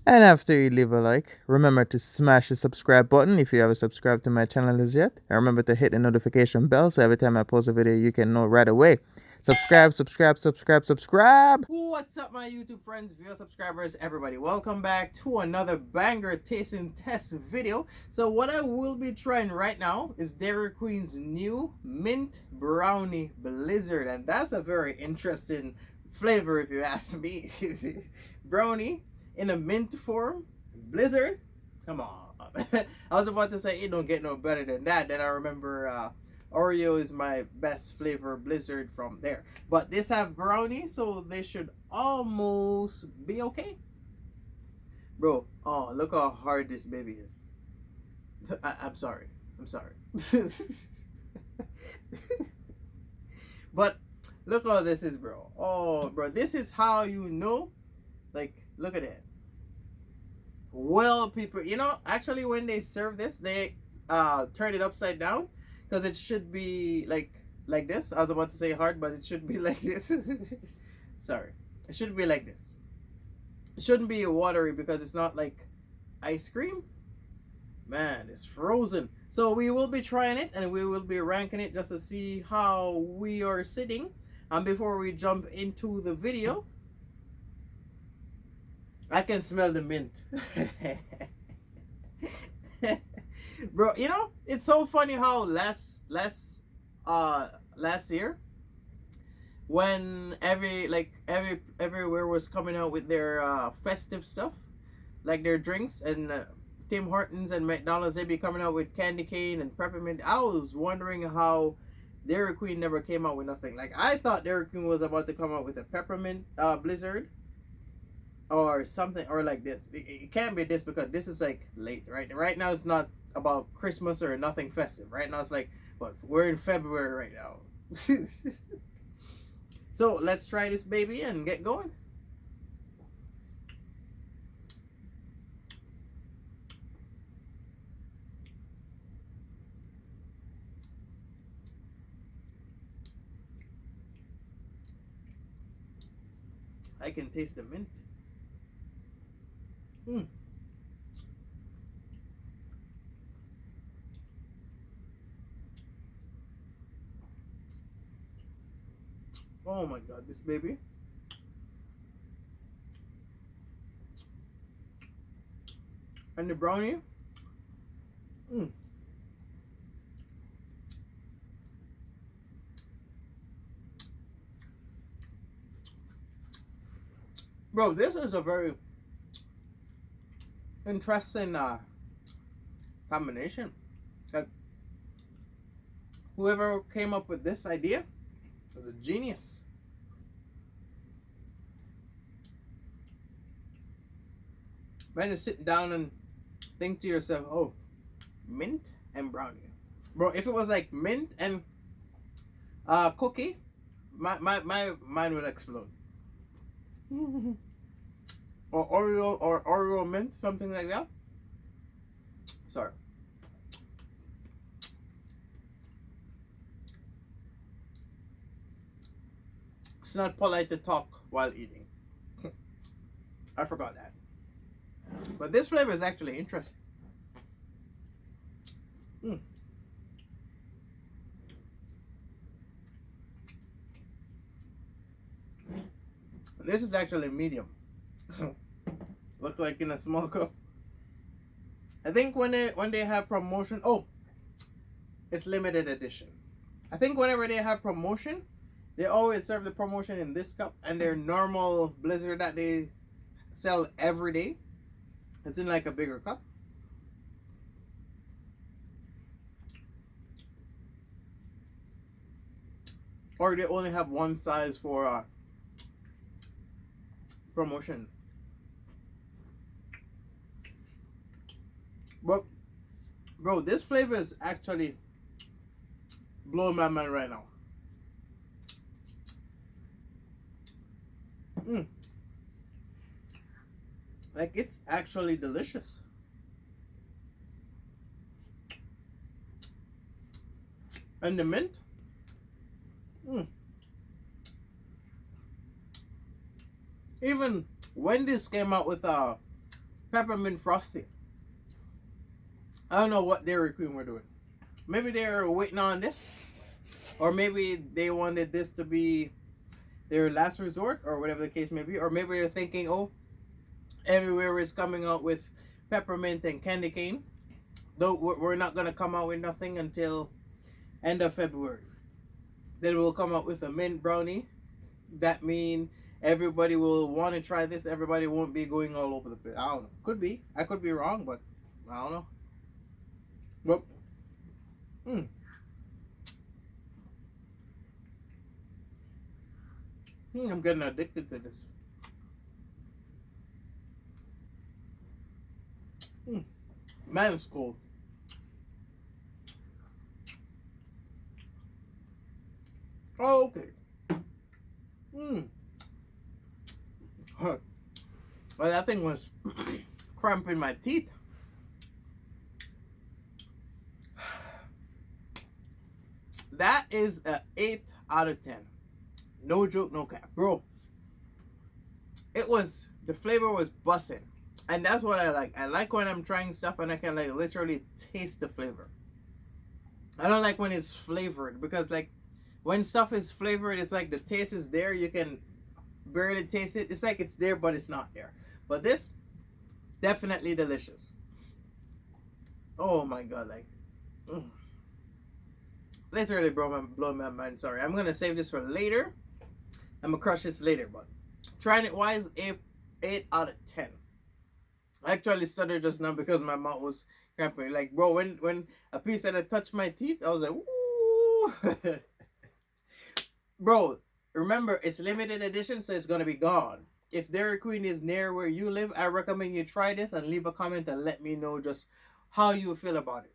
And after you leave a like, remember to smash the subscribe button if you haven't subscribed to my channel as yet. And remember to hit the notification bell so every time I post a video you can know right away. Subscribe, subscribe, subscribe, subscribe. What's up, my YouTube friends, viewers, subscribers, everybody? Welcome back to another banger tasting test video. So what I will be trying right now is Dairy Queen's new mint brownie blizzard, and that's a very interesting flavor if you ask me. Brownie in a mint form, blizzard. Come on. I was about to say it don't get no better than that. Then I remember Oreo is my best flavor blizzard from there. But this have brownie, so they should almost be okay. Bro, oh, look how hard this baby is. I'm sorry. I'm sorry. But look how this is, bro. Oh, bro, this is how you know. Like, look at it. Well, people, actually when they serve this, they turn it upside down because it should be like this. I was about to say hard, but it should be like this. Sorry, it should be like this. It shouldn't be watery because it's not like ice cream. Man, it's frozen. So we will be trying it and we will be ranking it just to see how we are sitting. And before we jump into the video, I can smell the mint. Bro, it's so funny how last year when everywhere was coming out with their festive stuff, like their drinks, and Tim Hortons and McDonald's, they be coming out with candy cane and peppermint. I was wondering how Dairy Queen never came out with nothing. Like, I thought Dairy Queen was about to come out with a peppermint blizzard or something, or like this. It can't be this because this is like late, right now it's not about Christmas or nothing festive. Right now it's like, but we're in February right now. So let's try this baby and get going. I can taste the mint. Oh my god, this baby. And the brownie. Bro, this is a very interesting combination. Like, whoever came up with this idea is a genius. Man, to sit down and think to yourself, oh, mint and brownie. Bro, if it was like mint and cookie, my mind would explode. Or Oreo mint, something like that. Sorry. It's not polite to talk while eating. I forgot that. But this flavor is actually interesting. This is actually medium. Looks like in a small cup. I think when they have promotion, oh, it's limited edition. I think whenever they have promotion, they always serve the promotion in this cup, and their normal blizzard that they sell every day, it's in like a bigger cup. Or they only have one size for promotion. But bro, this flavor is actually blowing my mind right now. Like, it's actually delicious. And the mint, even Wendy's came out with peppermint frosty. I don't know what Dairy Queen were doing. Maybe they were waiting on this, or maybe they wanted this to be their last resort, or whatever the case may be. Or maybe they're thinking, oh, everywhere is coming out with peppermint and candy cane. Though we're not gonna come out with nothing until end of February. Then we'll come out with a mint brownie. That means everybody will want to try this. Everybody won't be going all over the place. I don't know. Could be. I could be wrong, but I don't know. Well, I'm getting addicted to this. Man, it's cold. Oh, okay. Well, that thing was cramping my teeth. That is a 8 out of 10. No joke, no cap, bro. It was, the flavor was busting, and that's what I like. I like when I'm trying stuff and I can like literally taste the flavor. I don't like when it's flavored, because like when stuff is flavored, it's like the taste is there, you can barely taste it. It's like it's there, but it's not there. But this, definitely delicious. Oh my god, like, literally blow my mind. Sorry, I'm gonna save this for later. I'm gonna crush this later, but trying it wise, 8 out of 10. I actually stuttered just now because my mouth was cramping. Like, bro, when a piece had to touch my teeth, I was like, ooh. Bro, remember, it's limited edition, so it's gonna be gone. If Dairy Queen is near where you live, I recommend you try this and leave a comment and let me know just how you feel about it.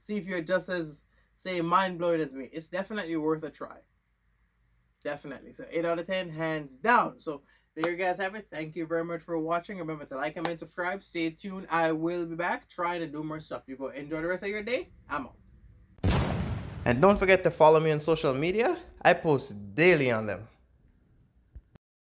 See if you're just as, say, mind-blowing as me. It's definitely worth a try. Definitely. So 8 out of 10, hands down. So there you guys have it. Thank you very much for watching. Remember to like, comment, subscribe. Stay tuned. I will be back trying to do more stuff. You go enjoy the rest of your day. I'm out. And don't forget to follow me on social media. I post daily on them.